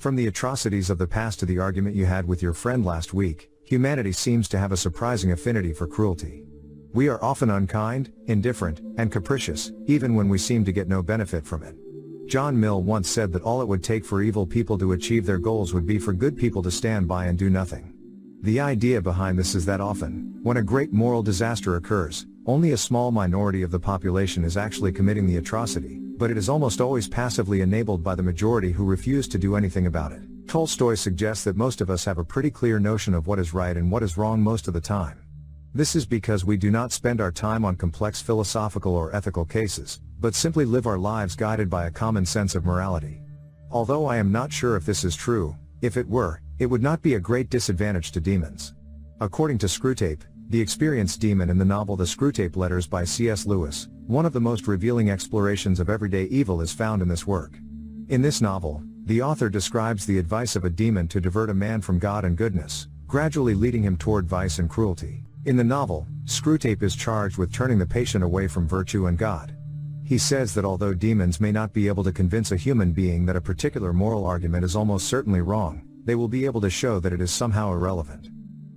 From the atrocities of the past to the argument you had with your friend last week, humanity seems to have a surprising affinity for cruelty. We are often unkind, indifferent, and capricious, even when we seem to get no benefit from it. John Mill once said that all it would take for evil people to achieve their goals would be for good people to stand by and do nothing. The idea behind this is that often, when a great moral disaster occurs, only a small minority of the population is actually committing the atrocity, but it is almost always passively enabled by the majority who refuse to do anything about it. Tolstoy suggests that most of us have a pretty clear notion of what is right and what is wrong most of the time. This is because we do not spend our time on complex philosophical or ethical cases, but simply live our lives guided by a common sense of morality. Although I am not sure if this is true, if it were, it would not be a great disadvantage to demons. According to Screwtape, the experienced demon in the novel The Screwtape Letters by C.S. Lewis, one of the most revealing explorations of everyday evil is found in this work. In this novel, the author describes the advice of a demon to divert a man from God and goodness, gradually leading him toward vice and cruelty. In the novel, Screwtape is charged with turning the patient away from virtue and God. He says that although demons may not be able to convince a human being that a particular moral argument is almost certainly wrong, they will be able to show that it is somehow irrelevant.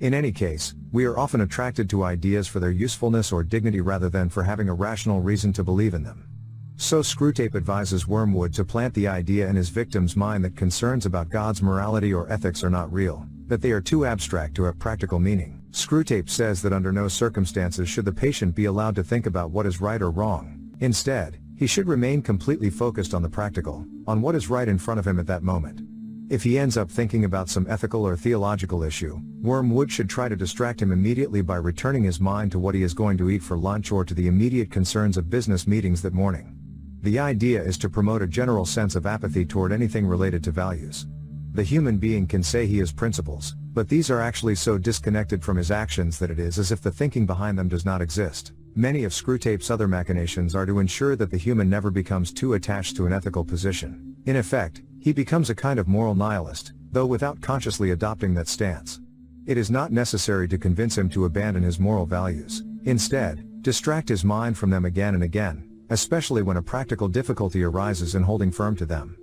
In any case, we are often attracted to ideas for their usefulness or dignity rather than for having a rational reason to believe in them. So Screwtape advises Wormwood to plant the idea in his victim's mind that concerns about God's morality or ethics are not real, that they are too abstract to have practical meaning. Screwtape says that under no circumstances should the patient be allowed to think about what is right or wrong. Instead, he should remain completely focused on the practical, on what is right in front of him at that moment. If he ends up thinking about some ethical or theological issue, Wormwood should try to distract him immediately by returning his mind to what he is going to eat for lunch or to the immediate concerns of business meetings that morning. The idea is to promote a general sense of apathy toward anything related to values. The human being can say he has principles, but these are actually so disconnected from his actions that it is as if the thinking behind them does not exist. Many of Screwtape's other machinations are to ensure that the human never becomes too attached to an ethical position. In effect, he becomes a kind of moral nihilist, though without consciously adopting that stance. It is not necessary to convince him to abandon his moral values. Instead, distract his mind from them again and again, especially when a practical difficulty arises in holding firm to them.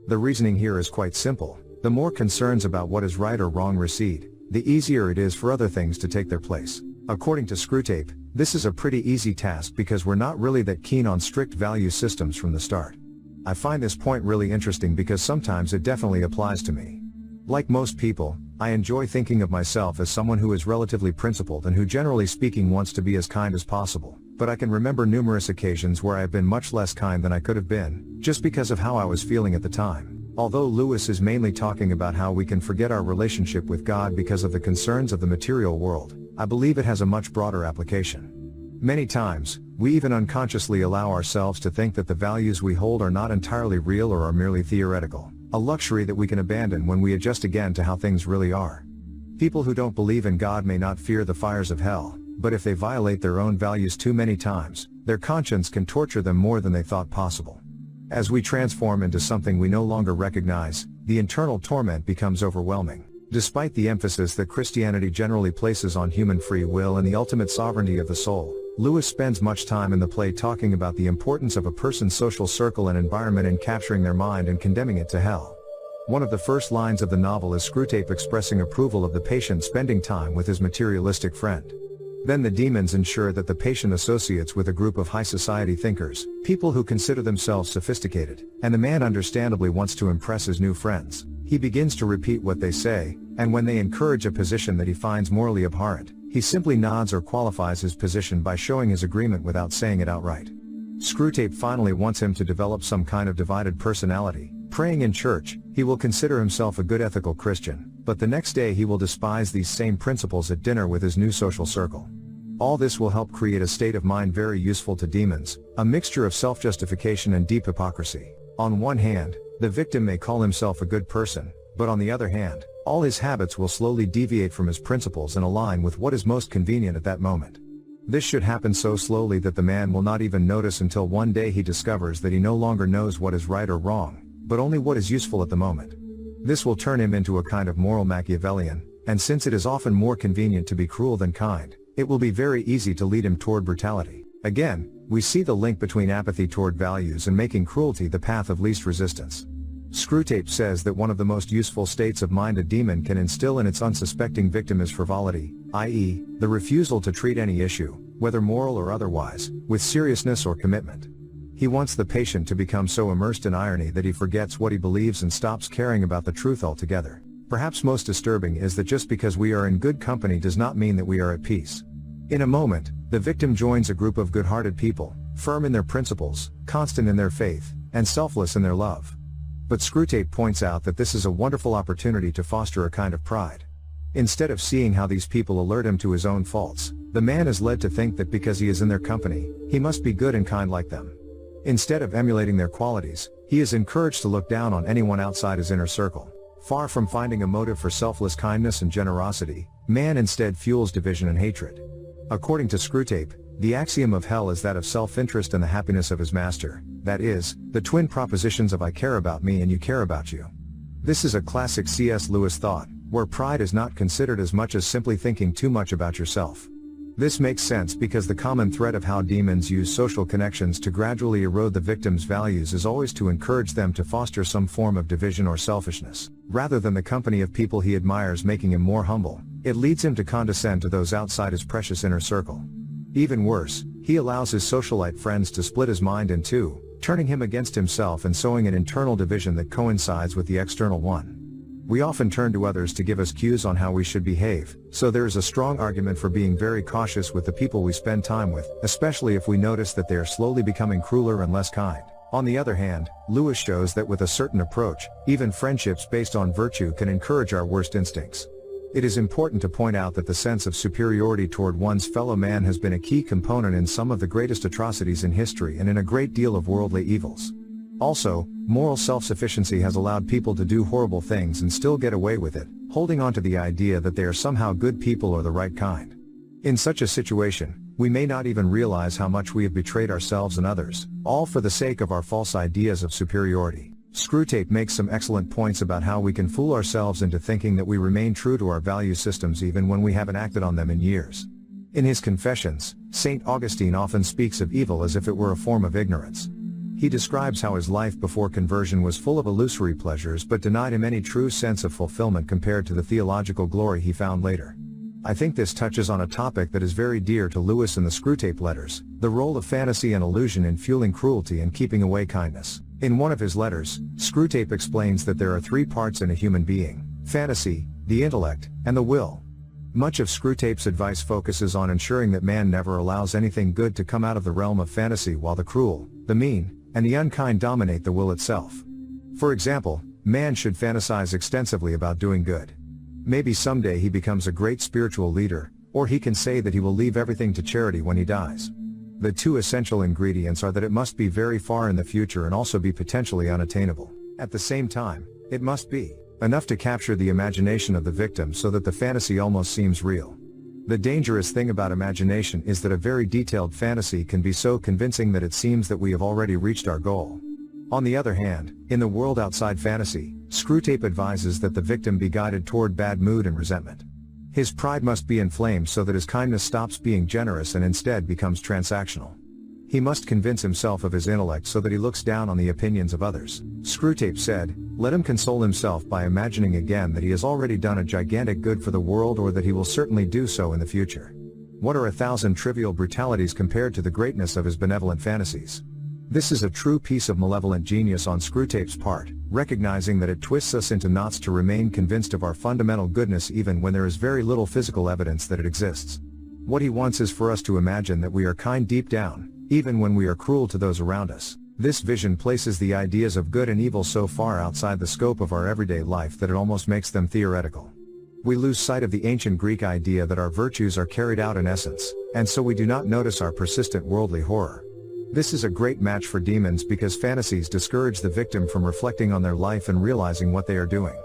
The reasoning here is quite simple. The more concerns about what is right or wrong recede, the easier it is for other things to take their place. According to Screwtape, this is a pretty easy task because we're not really that keen on strict value systems from the start. I find this point really interesting because sometimes it definitely applies to me. Like most people, I enjoy thinking of myself as someone who is relatively principled and who generally speaking wants to be as kind as possible, but I can remember numerous occasions where I have been much less kind than I could have been, just because of how I was feeling at the time. Although Lewis is mainly talking about how we can forget our relationship with God because of the concerns of the material world, I believe it has a much broader application. Many times, we even unconsciously allow ourselves to think that the values we hold are not entirely real or are merely theoretical, a luxury that we can abandon when we adjust again to how things really are. People who don't believe in God may not fear the fires of hell, but if they violate their own values too many times, their conscience can torture them more than they thought possible. As we transform into something we no longer recognize, the internal torment becomes overwhelming. Despite the emphasis that Christianity generally places on human free will and the ultimate sovereignty of the soul, Lewis spends much time in the play talking about the importance of a person's social circle and environment in capturing their mind and condemning it to hell. One of the first lines of the novel is Screwtape expressing approval of the patient spending time with his materialistic friend. Then the demons ensure that the patient associates with a group of high society thinkers, people who consider themselves sophisticated, and the man understandably wants to impress his new friends. He begins to repeat what they say, and when they encourage a position that he finds morally abhorrent, he simply nods or qualifies his position by showing his agreement without saying it outright. Screwtape finally wants him to develop some kind of divided personality. Praying in church, he will consider himself a good ethical Christian, but the next day he will despise these same principles at dinner with his new social circle. All this will help create a state of mind very useful to demons, a mixture of self-justification and deep hypocrisy. On one hand, the victim may call himself a good person, but on the other hand, all his habits will slowly deviate from his principles and align with what is most convenient at that moment. This should happen so slowly that the man will not even notice until one day he discovers that he no longer knows what is right or wrong, but only what is useful at the moment. This will turn him into a kind of moral Machiavellian, and since it is often more convenient to be cruel than kind, it will be very easy to lead him toward brutality. Again, we see the link between apathy toward values and making cruelty the path of least resistance. Screwtape says that one of the most useful states of mind a demon can instill in its unsuspecting victim is frivolity, i.e., the refusal to treat any issue, whether moral or otherwise, with seriousness or commitment. He wants the patient to become so immersed in irony that he forgets what he believes and stops caring about the truth altogether. Perhaps most disturbing is that just because we are in good company does not mean that we are at peace. In a moment, the victim joins a group of good-hearted people, firm in their principles, constant in their faith, and selfless in their love. But Screwtape points out that this is a wonderful opportunity to foster a kind of pride. Instead of seeing how these people alert him to his own faults, the man is led to think that because he is in their company, he must be good and kind like them. Instead of emulating their qualities, he is encouraged to look down on anyone outside his inner circle. Far from finding a motive for selfless kindness and generosity, man instead fuels division and hatred. According to Screwtape, the axiom of hell is that of self-interest and the happiness of his master, that is, the twin propositions of I care about me and you care about you. This is a classic C.S. Lewis thought, where pride is not considered as much as simply thinking too much about yourself. This makes sense because the common thread of how demons use social connections to gradually erode the victim's values is always to encourage them to foster some form of division or selfishness. Rather than the company of people he admires making him more humble, it leads him to condescend to those outside his precious inner circle. Even worse, he allows his socialite friends to split his mind in two, turning him against himself and sowing an internal division that coincides with the external one. We often turn to others to give us cues on how we should behave, so there is a strong argument for being very cautious with the people we spend time with, especially if we notice that they are slowly becoming crueler and less kind. On the other hand, Lewis shows that with a certain approach, even friendships based on virtue can encourage our worst instincts. It is important to point out that the sense of superiority toward one's fellow man has been a key component in some of the greatest atrocities in history and in a great deal of worldly evils. Also, moral self-sufficiency has allowed people to do horrible things and still get away with it, holding on to the idea that they are somehow good people or the right kind. In such a situation, we may not even realize how much we have betrayed ourselves and others, all for the sake of our false ideas of superiority. Screwtape makes some excellent points about how we can fool ourselves into thinking that we remain true to our value systems even when we haven't acted on them in years. In his Confessions, St. Augustine often speaks of evil as if it were a form of ignorance. He describes how his life before conversion was full of illusory pleasures but denied him any true sense of fulfillment compared to the theological glory he found later. I think this touches on a topic that is very dear to Lewis in the Screwtape letters, the role of fantasy and illusion in fueling cruelty and keeping away kindness. In one of his letters, Screwtape explains that there are three parts in a human being: fantasy, the intellect, and the will. Much of Screwtape's advice focuses on ensuring that man never allows anything good to come out of the realm of fantasy while the cruel, the mean, and the unkind dominate the will itself. For example, man should fantasize extensively about doing good. Maybe someday he becomes a great spiritual leader, or he can say that he will leave everything to charity when he dies. The two essential ingredients are that it must be very far in the future and also be potentially unattainable. At the same time, it must be enough to capture the imagination of the victim so that the fantasy almost seems real. The dangerous thing about imagination is that a very detailed fantasy can be so convincing that it seems that we have already reached our goal. On the other hand, in the world outside fantasy, Screwtape advises that the victim be guided toward bad mood and resentment. His pride must be inflamed so that his kindness stops being generous and instead becomes transactional. He must convince himself of his intellect so that he looks down on the opinions of others. Screwtape said, "Let him console himself by imagining again that he has already done a gigantic good for the world or that he will certainly do so in the future. What are 1,000 trivial brutalities compared to the greatness of his benevolent fantasies?" This is a true piece of malevolent genius on Screwtape's part, recognizing that it twists us into knots to remain convinced of our fundamental goodness even when there is very little physical evidence that it exists. What he wants is for us to imagine that we are kind deep down, even when we are cruel to those around us. This vision places the ideas of good and evil so far outside the scope of our everyday life that it almost makes them theoretical. We lose sight of the ancient Greek idea that our virtues are carried out in essence, and so we do not notice our persistent worldly horror. This is a great match for demons because fantasies discourage the victim from reflecting on their life and realizing what they are doing.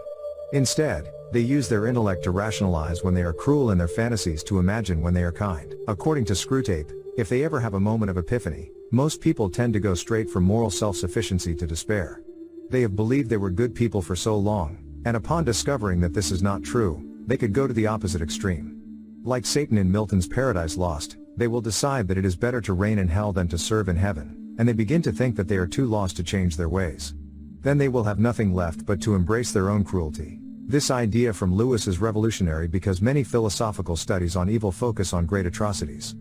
Instead, they use their intellect to rationalize when they are cruel and their fantasies to imagine when they are kind. According to Screwtape, if they ever have a moment of epiphany, most people tend to go straight from moral self-sufficiency to despair. They have believed they were good people for so long, and upon discovering that this is not true, they could go to the opposite extreme. Like Satan in Milton's Paradise Lost, they will decide that it is better to reign in hell than to serve in heaven, and they begin to think that they are too lost to change their ways. Then they will have nothing left but to embrace their own cruelty. This idea from Lewis is revolutionary because many philosophical studies on evil focus on great atrocities.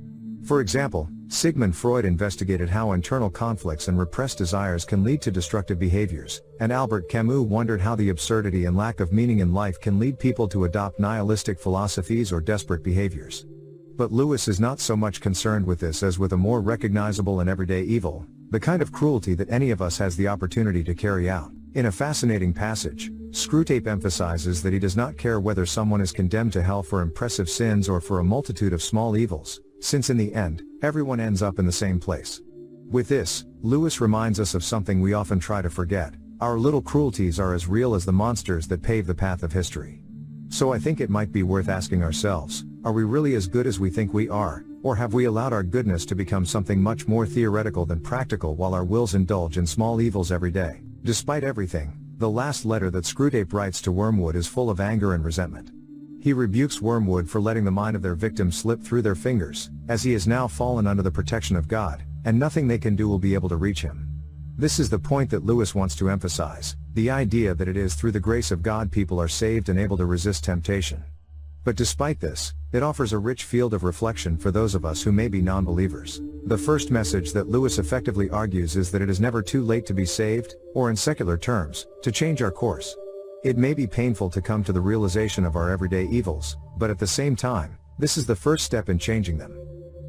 For example, Sigmund Freud investigated how internal conflicts and repressed desires can lead to destructive behaviors, and Albert Camus wondered how the absurdity and lack of meaning in life can lead people to adopt nihilistic philosophies or desperate behaviors. But Lewis is not so much concerned with this as with a more recognizable and everyday evil, the kind of cruelty that any of us has the opportunity to carry out. In a fascinating passage, Screwtape emphasizes that he does not care whether someone is condemned to hell for impressive sins or for a multitude of small evils, since in the end, everyone ends up in the same place. With this, Lewis reminds us of something we often try to forget: our little cruelties are as real as the monsters that pave the path of history. So I think it might be worth asking ourselves, are we really as good as we think we are, or have we allowed our goodness to become something much more theoretical than practical while our wills indulge in small evils every day? Despite everything, the last letter that Screwtape writes to Wormwood is full of anger and resentment. He rebukes Wormwood for letting the mind of their victim slip through their fingers, as he has now fallen under the protection of God, and nothing they can do will be able to reach him. This is the point that Lewis wants to emphasize, the idea that it is through the grace of God people are saved and able to resist temptation. But despite this, it offers a rich field of reflection for those of us who may be non-believers. The first message that Lewis effectively argues is that it is never too late to be saved, or in secular terms, to change our course. It may be painful to come to the realization of our everyday evils, but at the same time, this is the first step in changing them.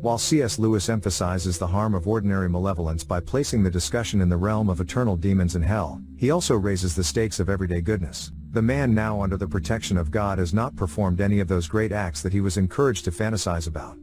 While C.S. Lewis emphasizes the harm of ordinary malevolence by placing the discussion in the realm of eternal demons and hell, he also raises the stakes of everyday goodness. The man now under the protection of God has not performed any of those great acts that he was encouraged to fantasize about.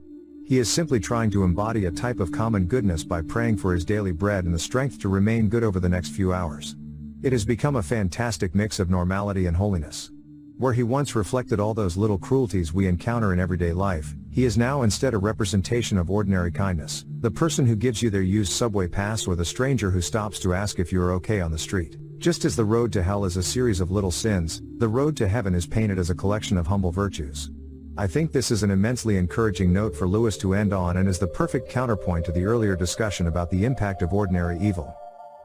He is simply trying to embody a type of common goodness by praying for his daily bread and the strength to remain good over the next few hours. It has become a fantastic mix of normality and holiness. Where he once reflected all those little cruelties we encounter in everyday life, he is now instead a representation of ordinary kindness, the person who gives you their used subway pass or the stranger who stops to ask if you are okay on the street. Just as the road to hell is a series of little sins, the road to heaven is painted as a collection of humble virtues. I think this is an immensely encouraging note for Lewis to end on and is the perfect counterpoint to the earlier discussion about the impact of ordinary evil.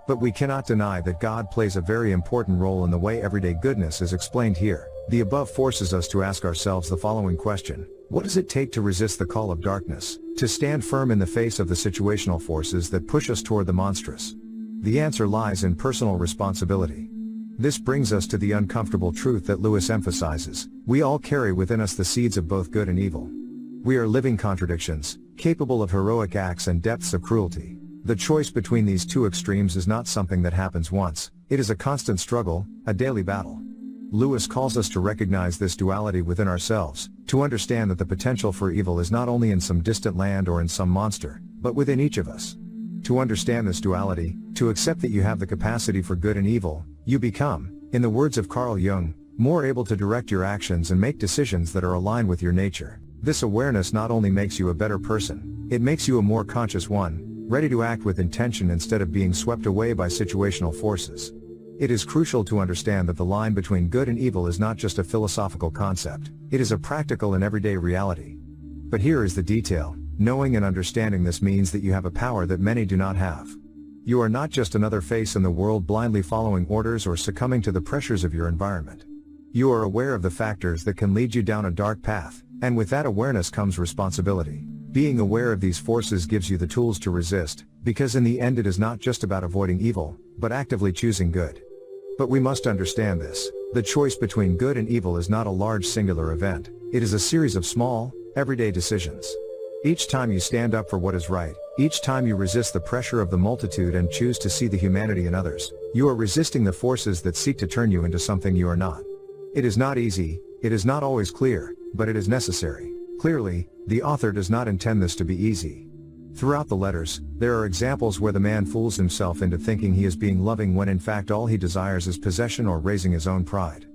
But we cannot deny that God plays a very important role in the way everyday goodness is explained here. The above forces us to ask ourselves the following question: what does it take to resist the call of darkness, to stand firm in the face of the situational forces that push us toward the monstrous? The answer lies in personal responsibility. This brings us to the uncomfortable truth that Lewis emphasizes: we all carry within us the seeds of both good and evil. We are living contradictions, capable of heroic acts and depths of cruelty. The choice between these two extremes is not something that happens once, it is a constant struggle, a daily battle. Lewis calls us to recognize this duality within ourselves, to understand that the potential for evil is not only in some distant land or in some monster, but within each of us. To understand this duality, to accept that you have the capacity for good and evil, you become, in the words of Carl Jung, more able to direct your actions and make decisions that are aligned with your nature. This awareness not only makes you a better person, it makes you a more conscious one, ready to act with intention instead of being swept away by situational forces. It is crucial to understand that the line between good and evil is not just a philosophical concept, it is a practical and everyday reality. But here is the detail: knowing and understanding this means that you have a power that many do not have. You are not just another face in the world blindly following orders or succumbing to the pressures of your environment. You are aware of the factors that can lead you down a dark path, and with that awareness comes responsibility. Being aware of these forces gives you the tools to resist, because in the end it is not just about avoiding evil, but actively choosing good. But we must understand this: the choice between good and evil is not a large singular event, it is a series of small, everyday decisions. Each time you stand up for what is right, each time you resist the pressure of the multitude and choose to see the humanity in others, you are resisting the forces that seek to turn you into something you are not. It is not easy, it is not always clear, but it is necessary. Clearly, the author does not intend this to be easy. Throughout the letters, there are examples where the man fools himself into thinking he is being loving when in fact all he desires is possession or raising his own pride.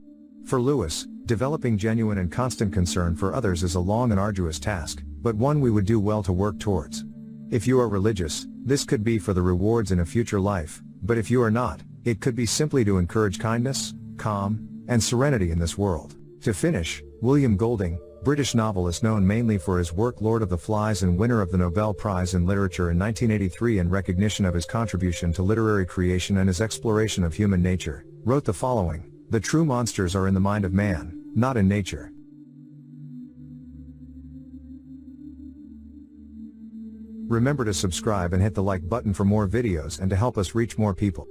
For Lewis, developing genuine and constant concern for others is a long and arduous task, but one we would do well to work towards. If you are religious, this could be for the rewards in a future life, but if you are not, it could be simply to encourage kindness, calm, and serenity in this world. To finish, William Golding, British novelist known mainly for his work Lord of the Flies and winner of the Nobel Prize in Literature in 1983 in recognition of his contribution to literary creation and his exploration of human nature, wrote the following: "The true monsters are in the mind of man, not in nature." Remember to subscribe and hit the like button for more videos and to help us reach more people.